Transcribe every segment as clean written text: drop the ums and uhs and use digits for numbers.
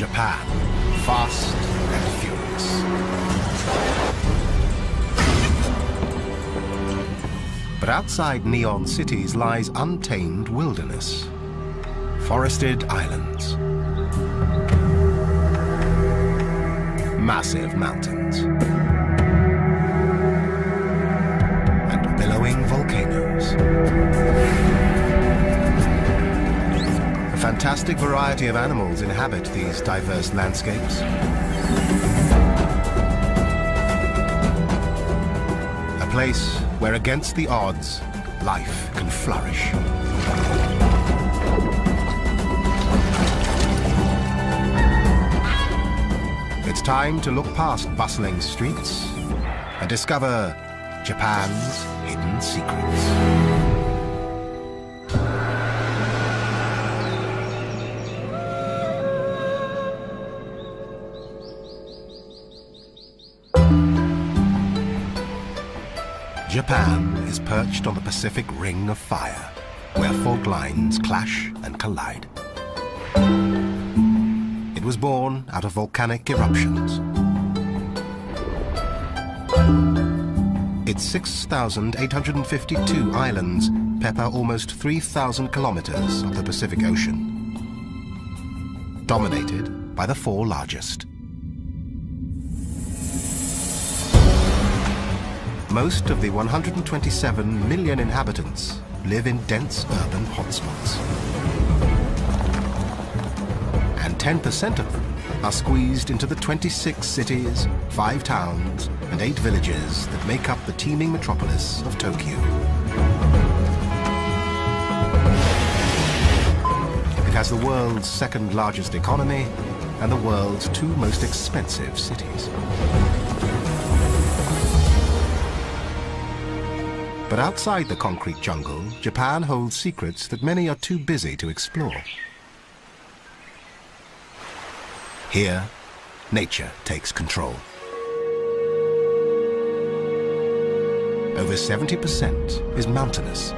Japan, fast and furious. But outside neon cities lies untamed wilderness. Forested islands. Massive mountains. And billowing volcanoes. A fantastic variety of animals inhabit these diverse landscapes. A place where, against the odds, life can flourish. It's time to look past bustling streets and discover Japan's hidden secrets. Japan is perched on the Pacific Ring of Fire, where fault lines clash and collide. It was born out of volcanic eruptions. Its 6,852 islands pepper almost 3,000 kilometers of the Pacific Ocean, dominated by the four largest. Most of the 127 million inhabitants live in dense urban hotspots. And 10% of them are squeezed into the 26 cities, 5 towns, and 8 villages that make up the teeming metropolis of Tokyo. It has the world's second largest economy and the world's 2 most expensive cities. But outside the concrete jungle, Japan holds secrets that many are too busy to explore. Here, nature takes control. Over 70% is mountainous.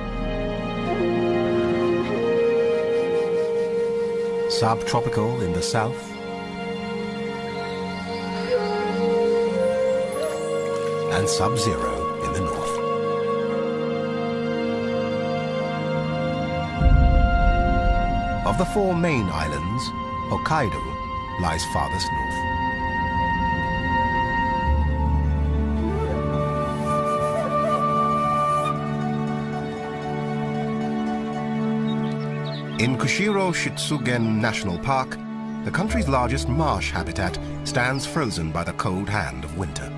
Subtropical in the south, and sub-zero in the north. Of the 4 main islands, Hokkaido lies farthest north. In Kushiro Shitsugen National Park, the country's largest marsh habitat stands frozen by the cold hand of winter.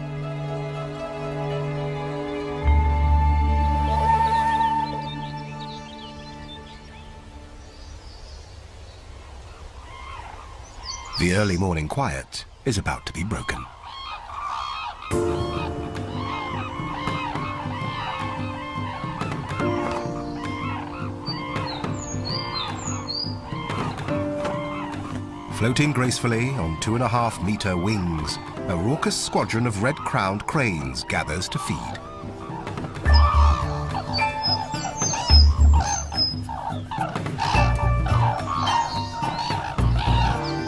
The early morning quiet is about to be broken. Floating gracefully on 2.5-meter wings, a raucous squadron of red-crowned cranes gathers to feed.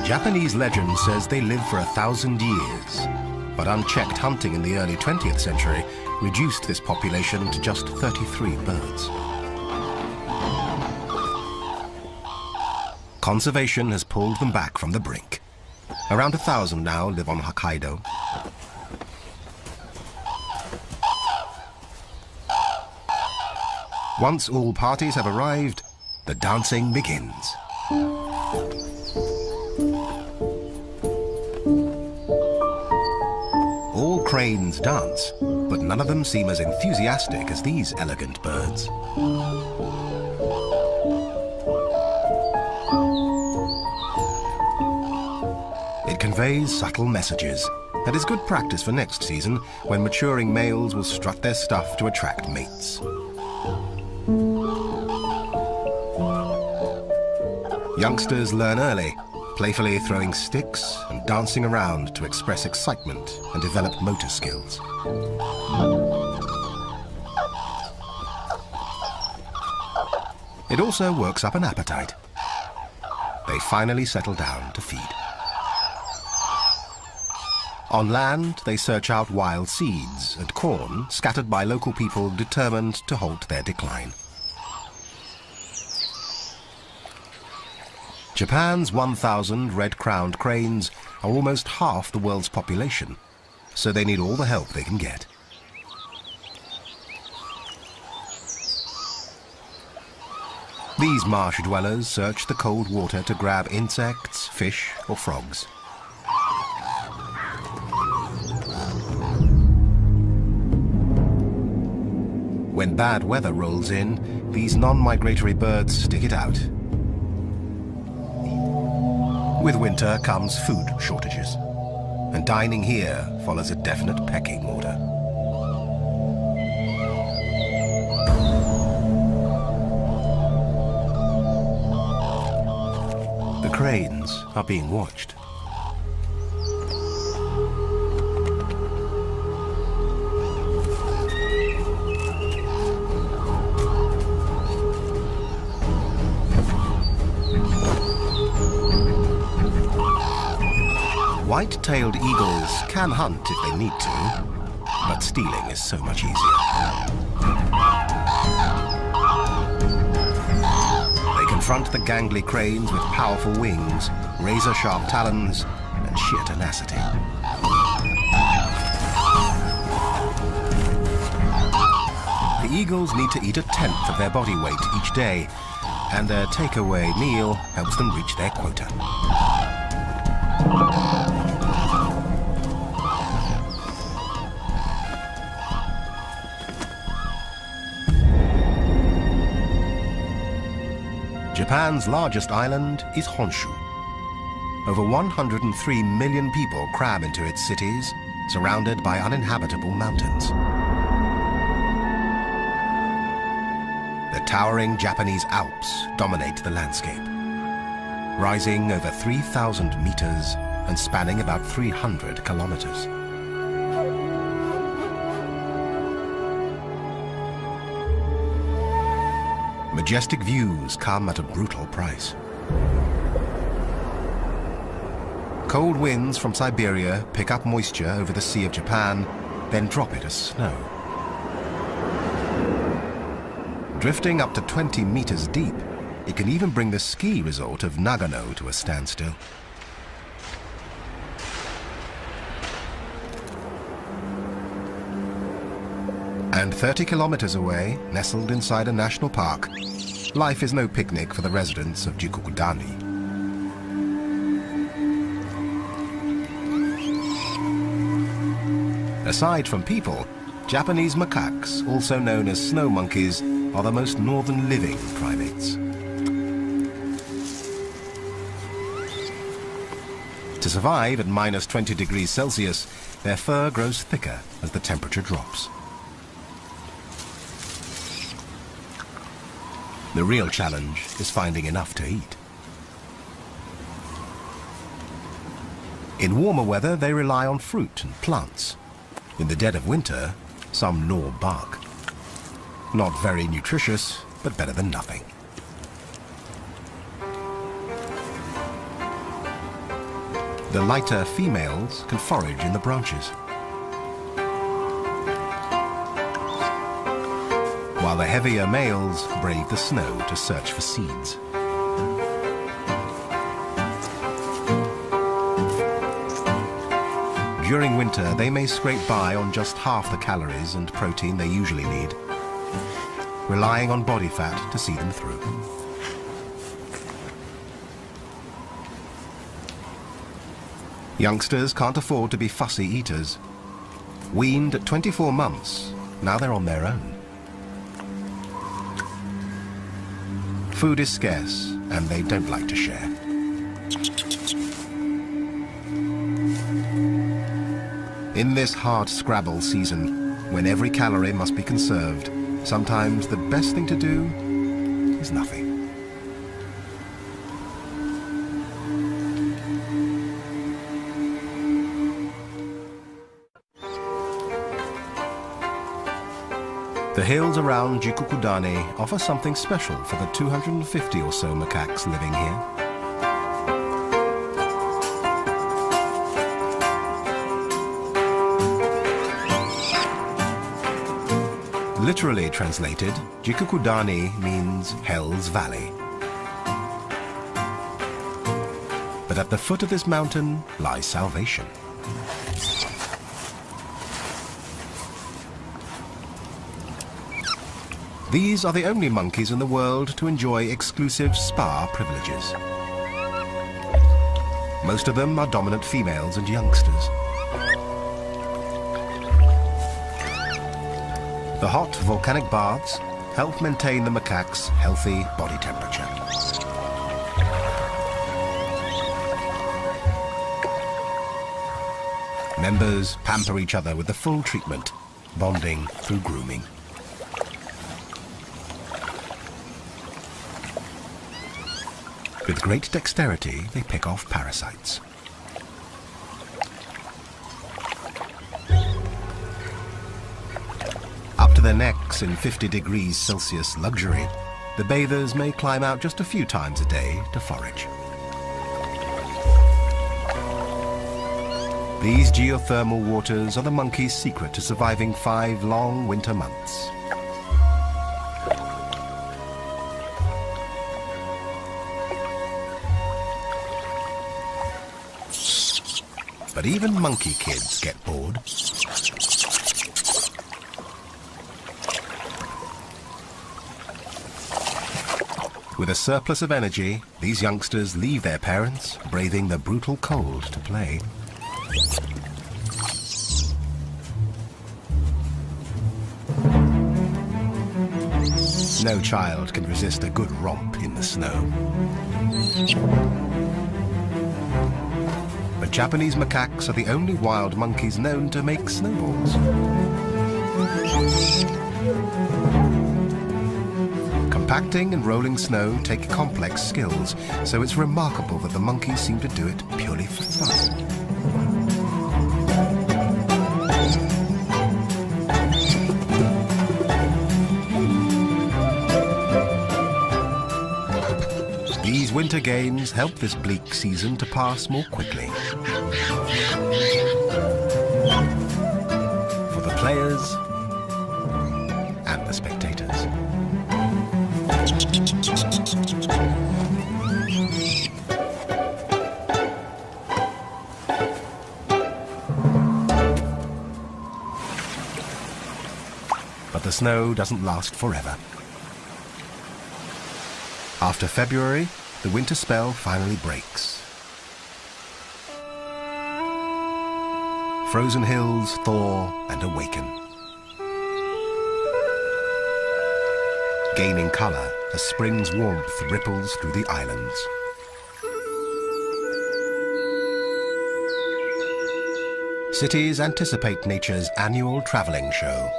Japanese legend says they live for 1,000 years, but unchecked hunting in the early 20th century reduced this population to just 33 birds. Conservation has pulled them back from the brink. Around 1,000 now live on Hokkaido. Once all parties have arrived, the dancing begins. All cranes dance, but none of them seem as enthusiastic as these elegant birds. It conveys subtle messages and is good practice for next season, when maturing males will strut their stuff to attract mates. Youngsters learn early, playfully throwing sticks and dancing around to express excitement and develop motor skills. It also works up an appetite. They finally settle down to feed. On land, they search out wild seeds and corn scattered by local people determined to halt their decline. Japan's 1,000 red-crowned cranes are almost half the world's population, so they need all the help they can get. These marsh dwellers search the cold water to grab insects, fish, or frogs. When bad weather rolls in, these non-migratory birds stick it out. With winter comes food shortages, and dining here follows a definite pecking order. The cranes are being watched. White-tailed eagles can hunt if they need to, but stealing is so much easier. They confront the gangly cranes with powerful wings, razor-sharp talons, and sheer tenacity. The eagles need to eat a tenth of their body weight each day, and a takeaway meal helps them reach their quota. Japan's largest island is Honshu. Over 103 million people cram into its cities, surrounded by uninhabitable mountains. The towering Japanese Alps dominate the landscape, rising over 3,000 meters and spanning about 300 kilometers. Majestic views come at a brutal price. Cold winds from Siberia pick up moisture over the Sea of Japan, then drop it as snow. Drifting up to 20 meters deep, it can even bring the ski resort of Nagano to a standstill. And 30 kilometers away, nestled inside a national park, life is no picnic for the residents of Jikokudani. Aside from people, Japanese macaques, also known as snow monkeys, are the most northern living primates. To survive at minus 20 degrees Celsius, their fur grows thicker as the temperature drops. The real challenge is finding enough to eat. In warmer weather, they rely on fruit and plants. In the dead of winter, some gnaw bark. Not very nutritious, but better than nothing. The lighter females can forage in the branches, while the heavier males brave the snow to search for seeds. During winter, they may scrape by on just half the calories and protein they usually need, relying on body fat to see them through. Youngsters can't afford to be fussy eaters. Weaned at 24 months, now they're on their own. Food is scarce, and they don't like to share. In this hard scrabble season, when every calorie must be conserved, sometimes the best thing to do is nothing. The hills around Jikokudani offer something special for the 250 or so macaques living here. Literally translated, Jikukudani means Hell's Valley. But at the foot of this mountain lies salvation. These are the only monkeys in the world to enjoy exclusive spa privileges. Most of them are dominant females and youngsters. The hot volcanic baths help maintain the macaque's healthy body temperature. Members pamper each other with the full treatment, bonding through grooming. With great dexterity, they pick off parasites. Up to their necks in 50 degrees Celsius luxury, the bathers may climb out just a few times a day to forage. These geothermal waters are the monkey's secret to surviving 5 long winter months. But even monkey kids get bored. With a surplus of energy, these youngsters leave their parents, braving the brutal cold to play. No child can resist a good romp in the snow. But Japanese macaques are the only wild monkeys known to make snowballs. Compacting and rolling snow take complex skills, so it's remarkable that the monkeys seem to do it purely for fun. These winter games help this bleak season to pass more quickly. For the players and the spectators. But the snow doesn't last forever. After February, the winter spell finally breaks. Frozen hills thaw and awaken, gaining color as spring's warmth ripples through the islands. Cities anticipate nature's annual traveling show.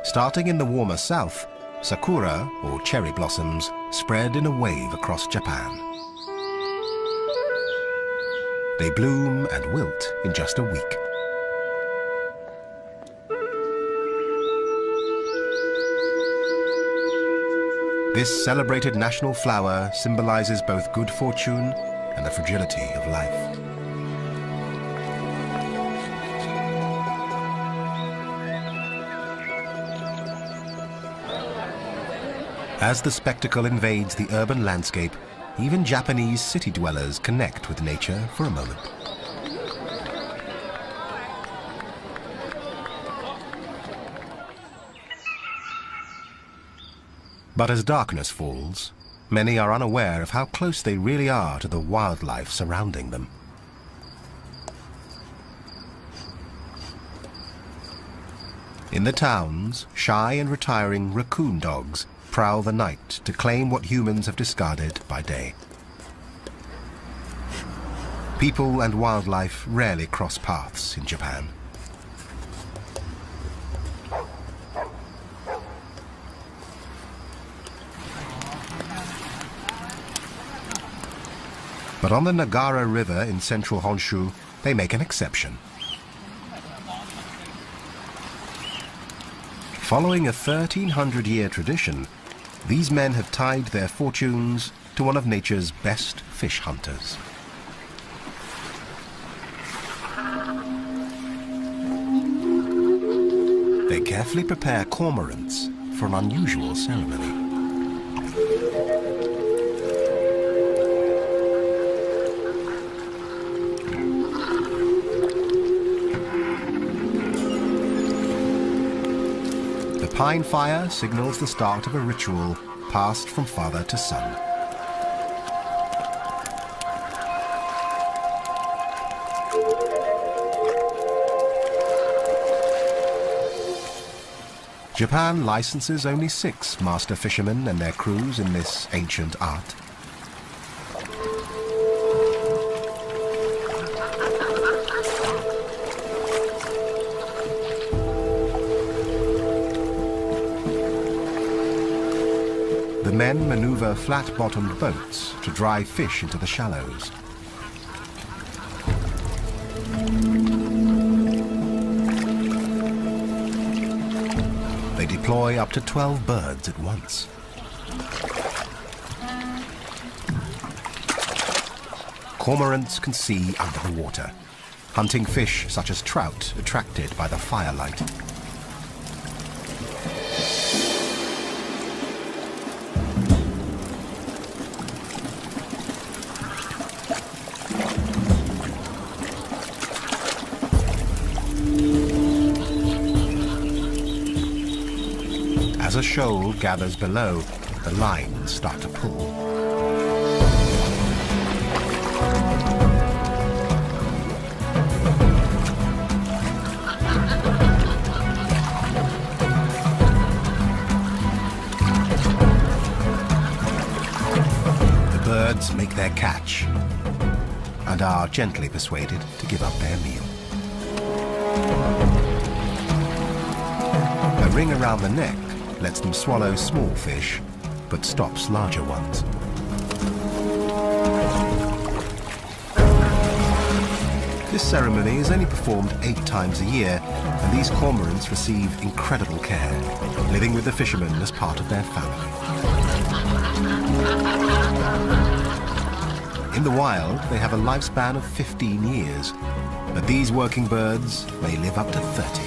Starting in the warmer south, sakura, or cherry blossoms, spread in a wave across Japan. They bloom and wilt in just a week. This celebrated national flower symbolizes both good fortune and the fragility of life. As the spectacle invades the urban landscape, even Japanese city dwellers connect with nature for a moment. But as darkness falls, many are unaware of how close they really are to the wildlife surrounding them. In the towns, shy and retiring raccoon dogs prowl the night to claim what humans have discarded by day. People and wildlife rarely cross paths in Japan. But on the Nagara River in central Honshu, they make an exception. Following a 1,300-year tradition, these men have tied their fortunes to one of nature's best fish hunters. They carefully prepare cormorants for an unusual ceremony. The pine fire signals the start of a ritual passed from father to son. Japan licenses only 6 master fishermen and their crews in this ancient art. The men maneuver flat-bottomed boats to drive fish into the shallows. They deploy up to 12 birds at once. Cormorants can see under the water, hunting fish such as trout attracted by the firelight. As a shoal gathers below, the lines start to pull. The birds make their catch and are gently persuaded to give up their meal. A ring around the neck lets them swallow small fish, but stops larger ones. This ceremony is only performed 8 times a year, and these cormorants receive incredible care, living with the fishermen as part of their family. In the wild, they have a lifespan of 15 years, but these working birds may live up to 30.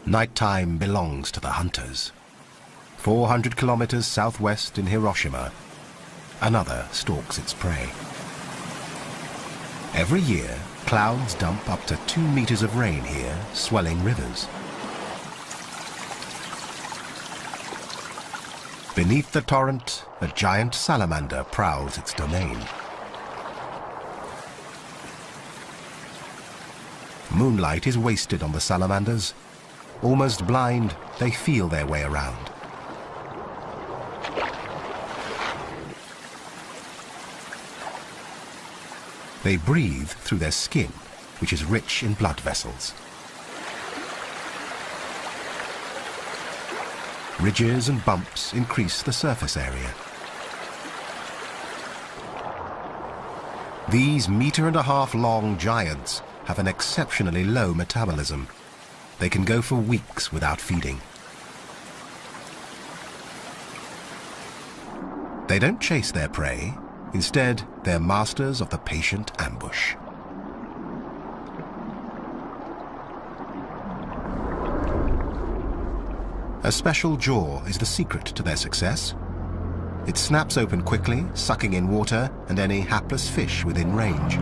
Nighttime belongs to the hunters. 400 kilometers southwest in Hiroshima, another stalks its prey. Every year, clouds dump up to 2 meters of rain here, swelling rivers. Beneath the torrent, a giant salamander prowls its domain. Moonlight is wasted on the salamanders. Almost blind, they feel their way around. They breathe through their skin, which is rich in blood vessels. Ridges and bumps increase the surface area. These 1.5 meter long giants have an exceptionally low metabolism. They can go for weeks without feeding. They don't chase their prey. Instead, they're masters of the patient ambush. A special jaw is the secret to their success. It snaps open quickly, sucking in water and any hapless fish within range.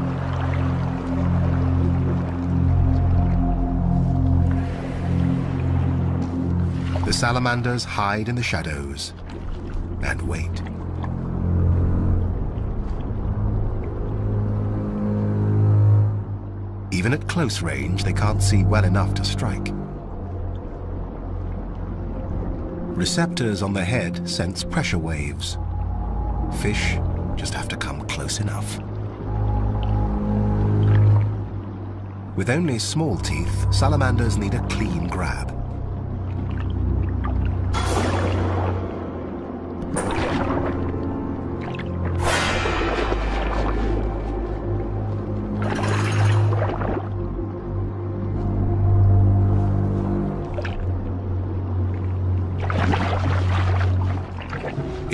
The salamanders hide in the shadows and wait. Even at close range, they can't see well enough to strike. Receptors on the head sense pressure waves. Fish just have to come close enough. With only small teeth, salamanders need a clean grab.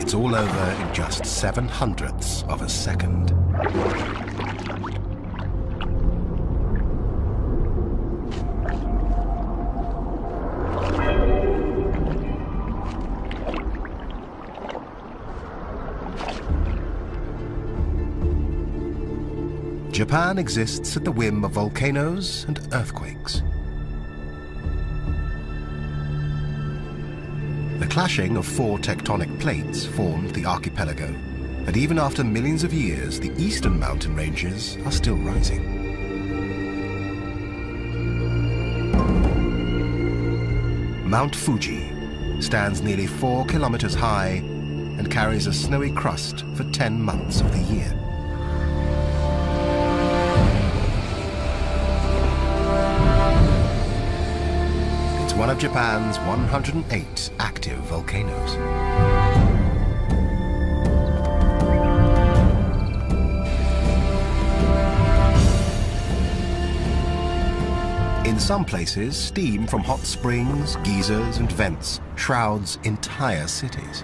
It's all over in just 7/100ths of a second. Japan exists at the whim of volcanoes and earthquakes. The clashing of 4 tectonic plates formed the archipelago, and even after millions of years, the eastern mountain ranges are still rising. Mount Fuji stands nearly 4 kilometers high and carries a snowy crust for 10 months of the year. One of Japan's 108 active volcanoes. In some places, steam from hot springs, geysers, and vents shrouds entire cities.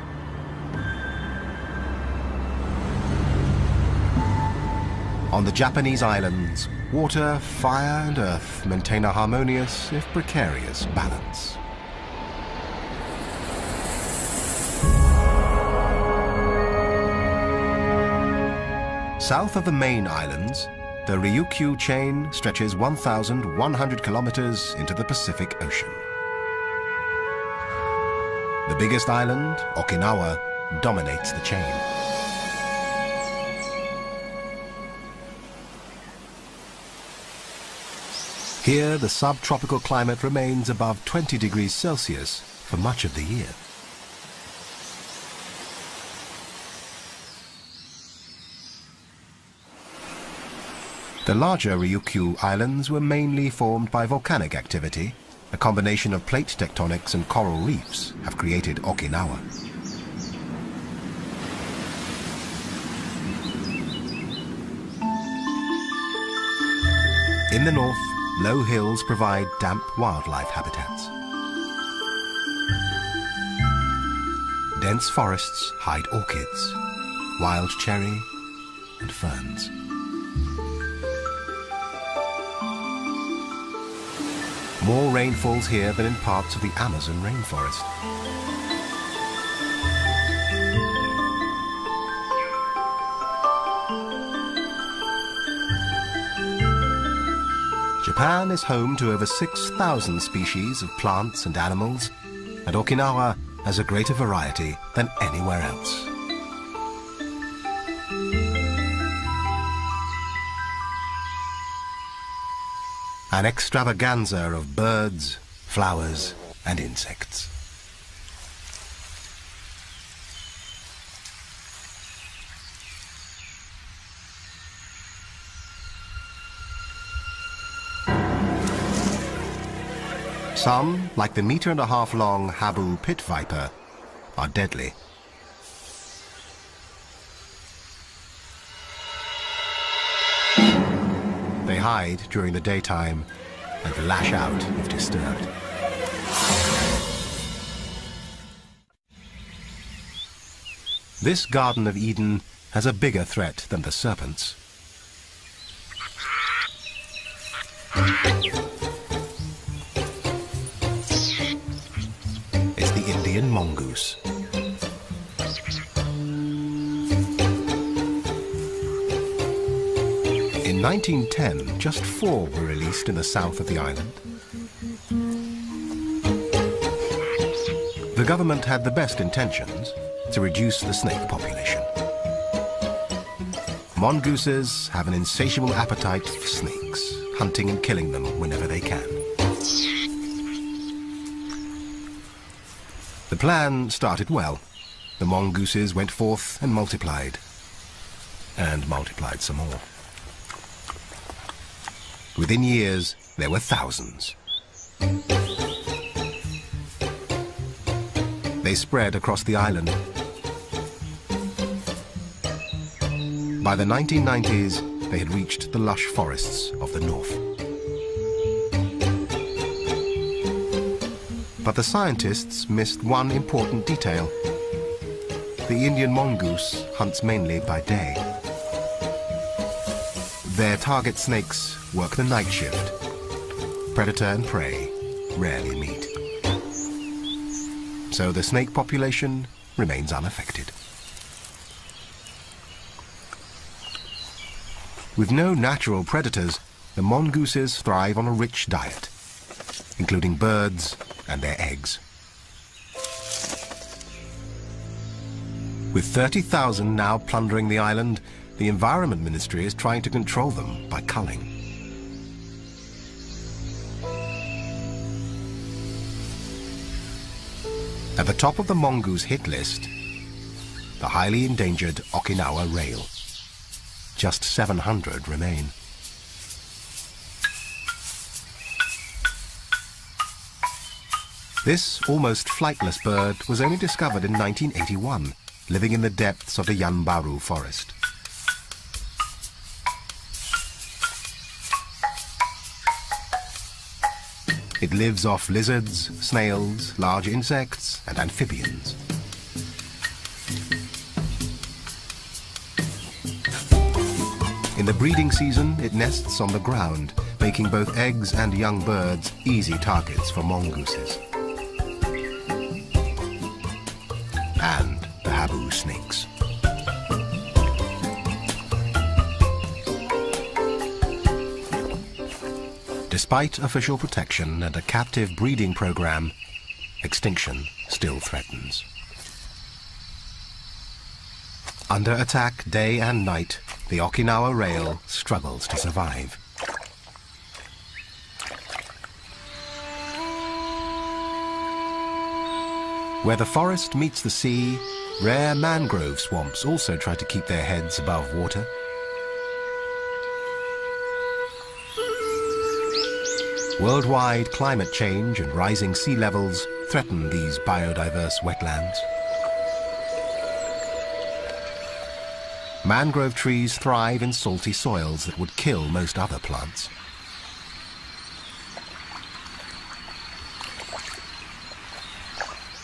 On the Japanese islands, water, fire, and earth maintain a harmonious, if precarious, balance. South of the main islands, the Ryukyu chain stretches 1,100 kilometers into the Pacific Ocean. The biggest island, Okinawa, dominates the chain. Here, the subtropical climate remains above 20 degrees Celsius for much of the year. The larger Ryukyu Islands were mainly formed by volcanic activity. A combination of plate tectonics and coral reefs have created Okinawa. In the north, low hills provide damp wildlife habitats. Dense forests hide orchids, wild cherry, and ferns. More rain falls here than in parts of the Amazon rainforest. Japan is home to over 6,000 species of plants and animals, and Okinawa has a greater variety than anywhere else. An extravaganza of birds, flowers, and insects. Some, like the meter-and-a-half-long Habu pit viper, are deadly. They hide during the daytime and lash out if disturbed. This Garden of Eden has a bigger threat than the serpents. It's the Indian mongoose. In 1910, just 4 were released in the south of the island. The government had the best intentions to reduce the snake population. Mongooses have an insatiable appetite for snakes, hunting and killing them whenever they can. The plan started well. The mongooses went forth and multiplied some more. Within years, there were thousands. They spread across the island. By the 1990s, they had reached the lush forests of the north. But the scientists missed one important detail. the Indian mongoose hunts mainly by day. Their target snakes work the night shift. Predator and prey rarely meet. So the snake population remains unaffected. With no natural predators, the mongooses thrive on a rich diet, including birds and their eggs. With 30,000 now plundering the island, the Environment Ministry is trying to control them by culling. At the top of the mongoose hit list, the highly endangered Okinawa rail. Just 700 remain. This almost flightless bird was only discovered in 1981, living in the depths of the Yanbaru forest. It lives off lizards, snails, large insects, and amphibians. In the breeding season, it nests on the ground, making both eggs and young birds easy targets for mongooses. And the habu snakes. Despite official protection and a captive breeding program, extinction still threatens. Under attack day and night, the Okinawa rail struggles to survive. Where the forest meets the sea, rare mangrove swamps also try to keep their heads above water. Worldwide climate change and rising sea levels threaten these biodiverse wetlands. Mangrove trees thrive in salty soils that would kill most other plants.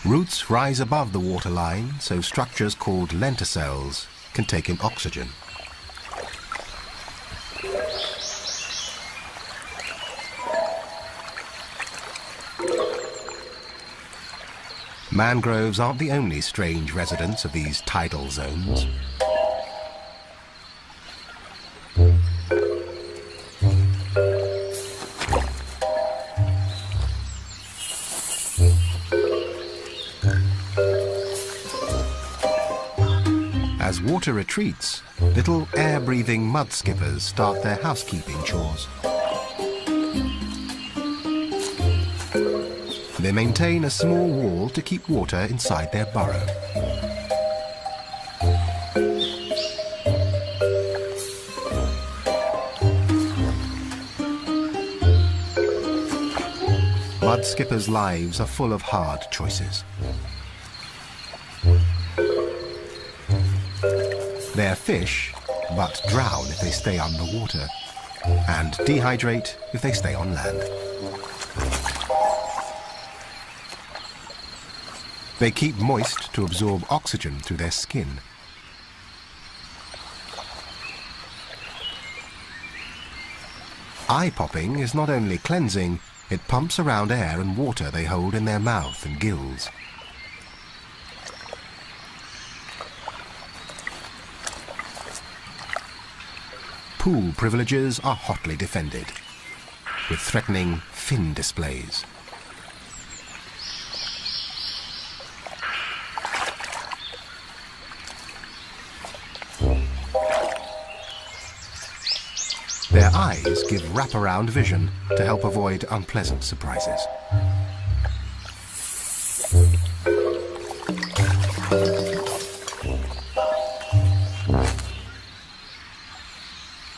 Roots rise above the waterline, so structures called lenticels can take in oxygen. Mangroves aren't the only strange residents of these tidal zones. As water retreats, little air-breathing mud skippers start their housekeeping chores. They maintain a small wall to keep water inside their burrow. Mud skippers' lives are full of hard choices. They're fish, but drown if they stay underwater, and dehydrate if they stay on land. They keep moist to absorb oxygen through their skin. Eye popping is not only cleansing, it pumps around air and water they hold in their mouth and gills. Pool privileges are hotly defended, with threatening fin displays. Their eyes give wraparound vision to help avoid unpleasant surprises.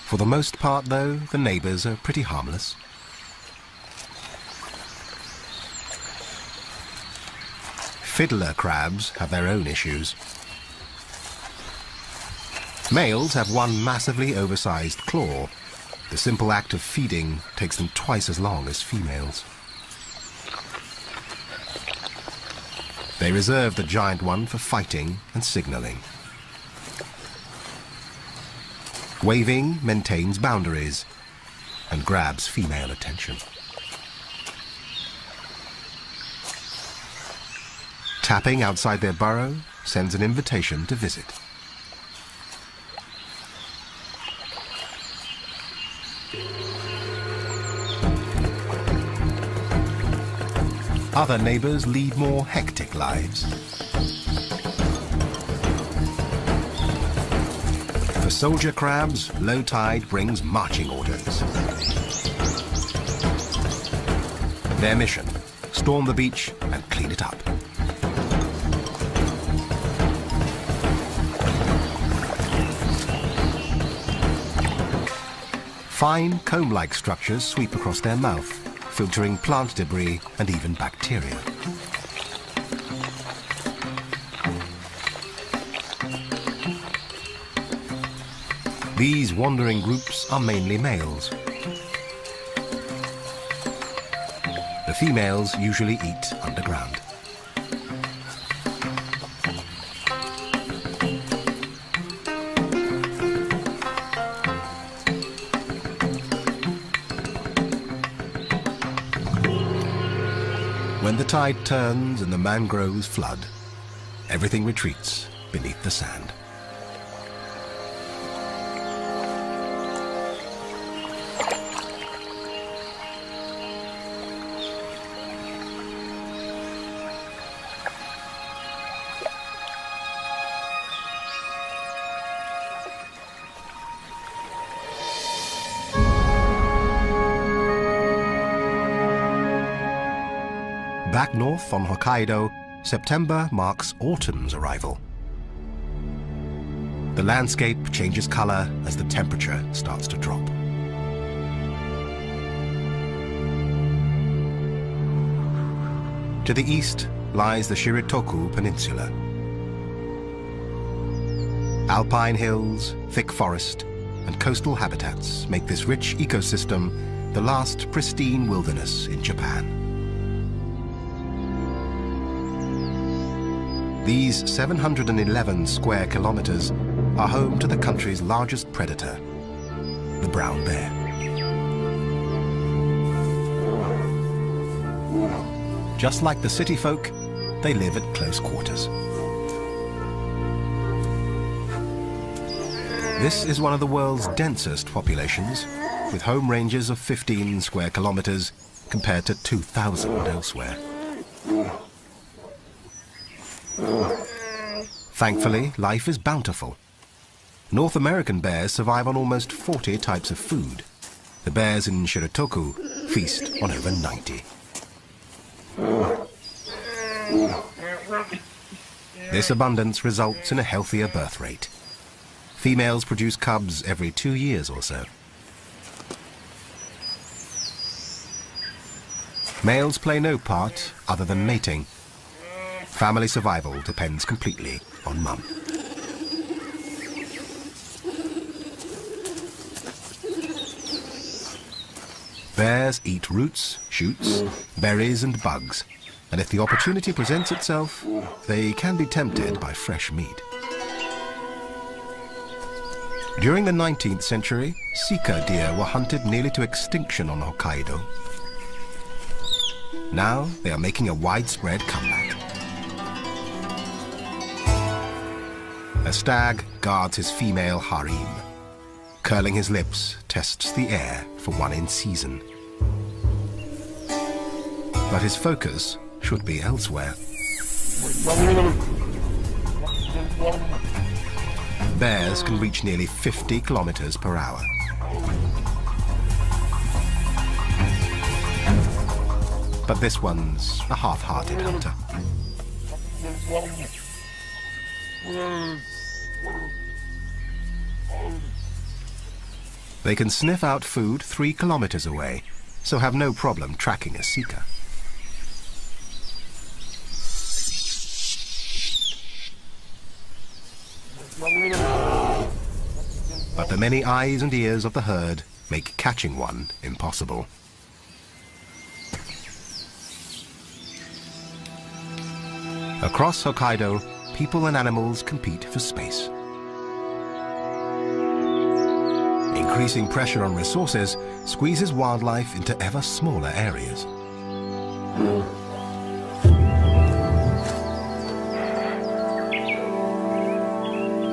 For the most part, though, the neighbors are pretty harmless. Fiddler crabs have their own issues. Males have one massively oversized claw. The simple act of feeding takes them twice as long as females. They reserve the giant one for fighting and signaling. Waving maintains boundaries and grabs female attention. Tapping outside their burrow sends an invitation to visit. Other neighbors lead more hectic lives. For soldier crabs, low tide brings marching orders. Their mission: storm the beach and clean it up. Fine comb-like structures sweep across their mouth, filtering plant debris and even bacteria. These wandering groups are mainly males. The females usually eat underground. When the tide turns and the mangroves flood, everything retreats beneath the sand. Back north on Hokkaido, September marks autumn's arrival. The landscape changes color as the temperature starts to drop. To the east lies the Shiritoku Peninsula. Alpine hills, thick forest, and coastal habitats make this rich ecosystem the last pristine wilderness in Japan. These 711 square kilometers are home to the country's largest predator, the brown bear. Just like the city folk, they live at close quarters. This is one of the world's densest populations, with home ranges of 15 square kilometers compared to 2,000 elsewhere. Thankfully, life is bountiful. North American bears survive on almost 40 types of food. The bears in Shiritoku feast on over 90. This abundance results in a healthier birth rate. Females produce cubs every 2 years or so. Males play no part other than mating. Family survival depends completely on mum. Bears eat roots, shoots, berries and bugs, and if the opportunity presents itself, they can be tempted by fresh meat. During the 19th century, sika deer were hunted nearly to extinction on Hokkaido. Now they are making a widespread comeback. A stag guards his female harem. Curling his lips, tests the air for one in season. But his focus should be elsewhere. Bears can reach nearly 50 kilometers per hour. But this one's a half-hearted hunter. They can sniff out food 3 kilometers away, so have no problem tracking a sika. But the many eyes and ears of the herd make catching one impossible. Across Hokkaido, people and animals compete for space. Increasing pressure on resources squeezes wildlife into ever smaller areas.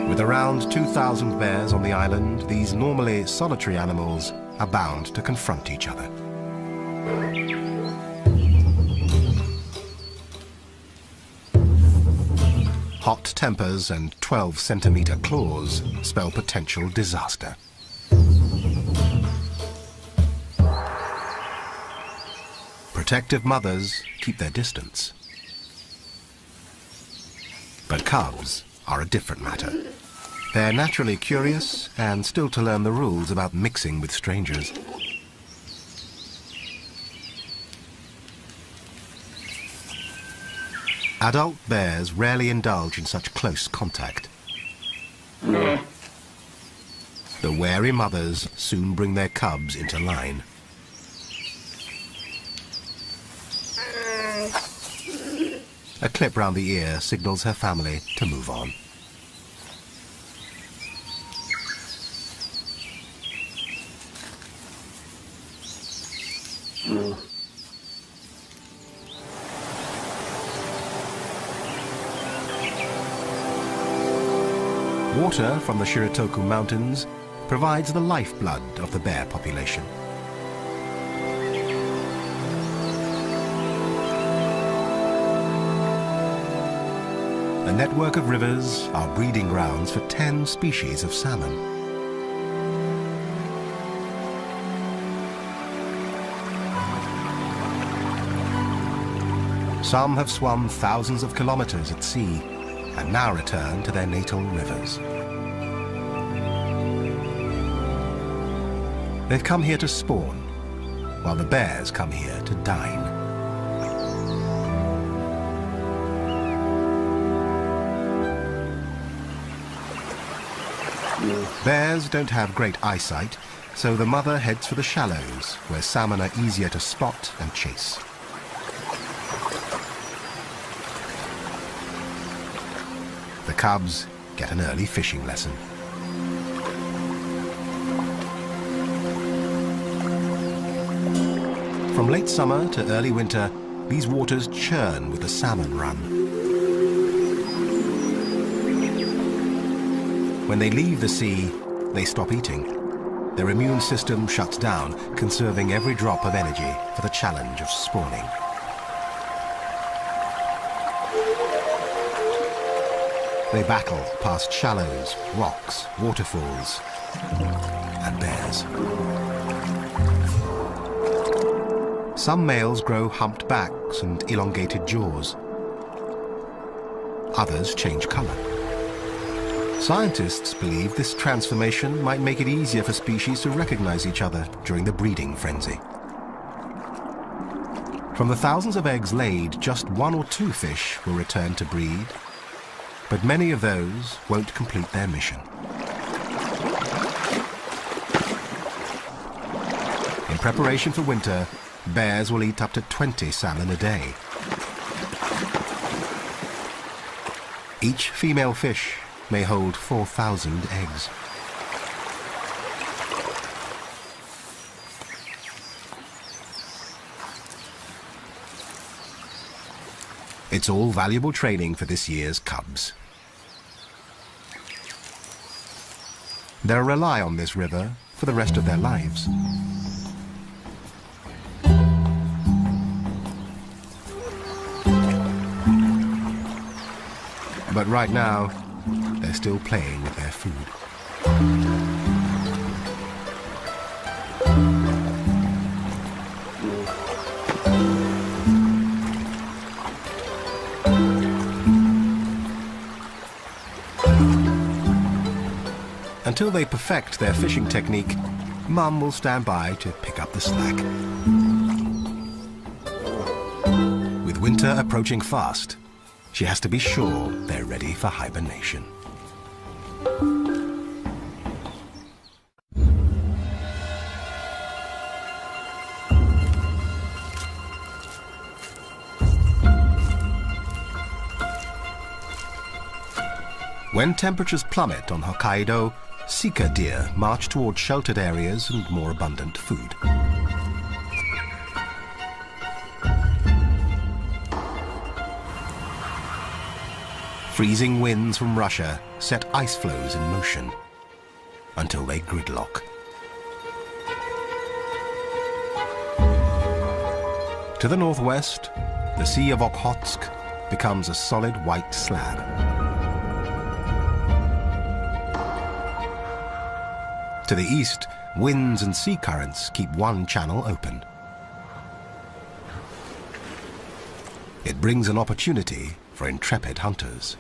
With around 2,000 bears on the island, these normally solitary animals are bound to confront each other. Hot tempers and 12-centimeter claws spell potential disaster. Protective mothers keep their distance. But cubs are a different matter. They're naturally curious and still to learn the rules about mixing with strangers. Adult bears rarely indulge in such close contact. The wary mothers soon bring their cubs into line. A clip round the ear signals her family to move on. Water from the Shiritoku Mountains provides the lifeblood of the bear population. A network of rivers are breeding grounds for 10 species of salmon. Some have swum thousands of kilometers at sea and now return to their natal rivers. They've come here to spawn, while the bears come here to dine. Bears don't have great eyesight, so the mother heads for the shallows, where salmon are easier to spot and chase. The cubs get an early fishing lesson. From late summer to early winter, these waters churn with the salmon run. When they leave the sea, they stop eating. Their immune system shuts down, conserving every drop of energy for the challenge of spawning. They battle past shallows, rocks, waterfalls, and bears. Some males grow humped backs and elongated jaws. Others change color. Scientists believe this transformation might make it easier for species to recognize each other during the breeding frenzy. From the thousands of eggs laid, just 1 or 2 fish will return to breed, but many of those won't complete their mission. In preparation for winter, bears will eat up to 20 salmon a day. Each female fish may hold 4,000 eggs. It's all valuable training for this year's cubs. They'll rely on this river for the rest of their lives. But right now, they're still playing with their food. Until they perfect their fishing technique, Mum will stand by to pick up the slack. With winter approaching fast, she has to be sure they're ready for hibernation. When temperatures plummet on Hokkaido, sika deer march toward sheltered areas and more abundant food. Freezing winds from Russia set ice floes in motion until they gridlock. To the northwest, the Sea of Okhotsk becomes a solid white slab. To the east, winds and sea currents keep one channel open. It brings an opportunity for intrepid hunters.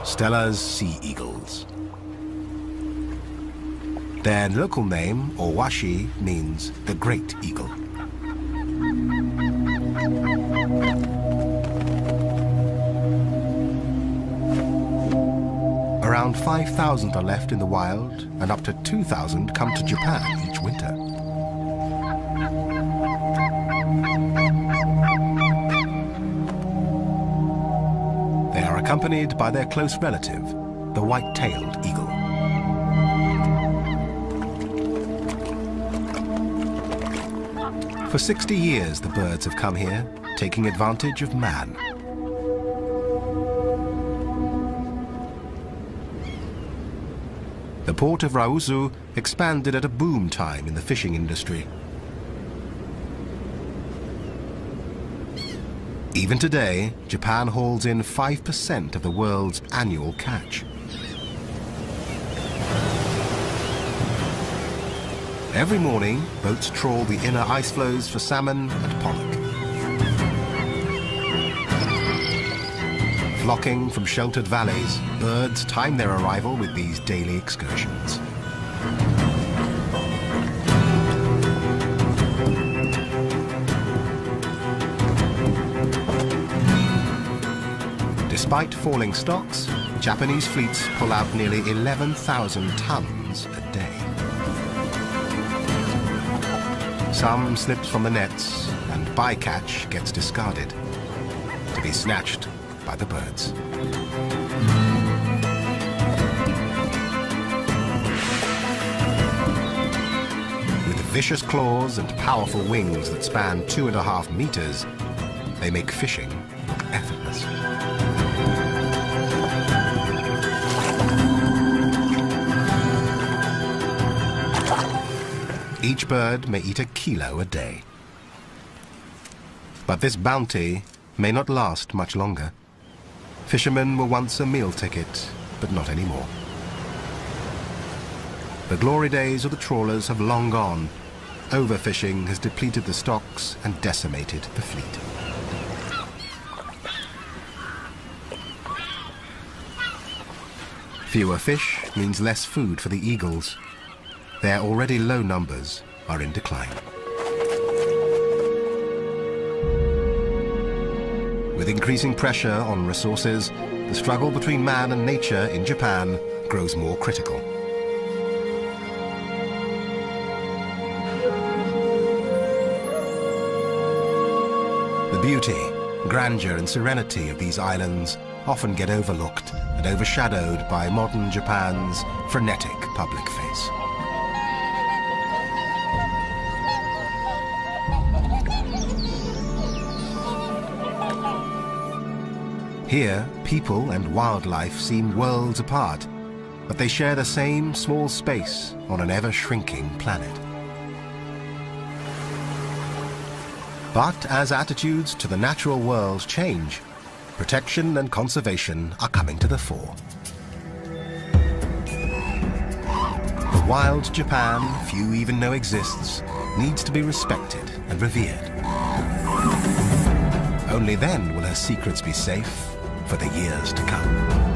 Stella's sea eagles. Their local name, Owashi, means the great eagle. Around 5,000 are left in the wild, and up to 2,000 come to Japan each winter. They are accompanied by their close relative, the white-tailed eagle. For 60 years, the birds have come here, taking advantage of man. The port of Rausu expanded at a boom time in the fishing industry. Even today, Japan holds in 5% of the world's annual catch. Every morning, boats trawl the inner ice floes for salmon and pollock. Flocking from sheltered valleys, birds time their arrival with these daily excursions. Despite falling stocks, Japanese fleets pull out nearly 11,000 tons a day. Some slips from the nets, and bycatch gets discarded, to be snatched by the birds. With vicious claws and powerful wings that span 2.5 meters, they make fishing look effortless. Each bird may eat 1 kilo a day. But this bounty may not last much longer. Fishermen were once a meal ticket, but not anymore. The glory days of the trawlers have long gone. Overfishing has depleted the stocks and decimated the fleet. Fewer fish means less food for the eagles. Their already low numbers are in decline. With increasing pressure on resources, the struggle between man and nature in Japan grows more critical. The beauty, grandeur and serenity of these islands often get overlooked and overshadowed by modern Japan's frenetic public face. Here, people and wildlife seem worlds apart, but they share the same small space on an ever-shrinking planet. But as attitudes to the natural world change, protection and conservation are coming to the fore. The wild Japan few even know exists needs to be respected and revered. Only then will her secrets be safe for the years to come.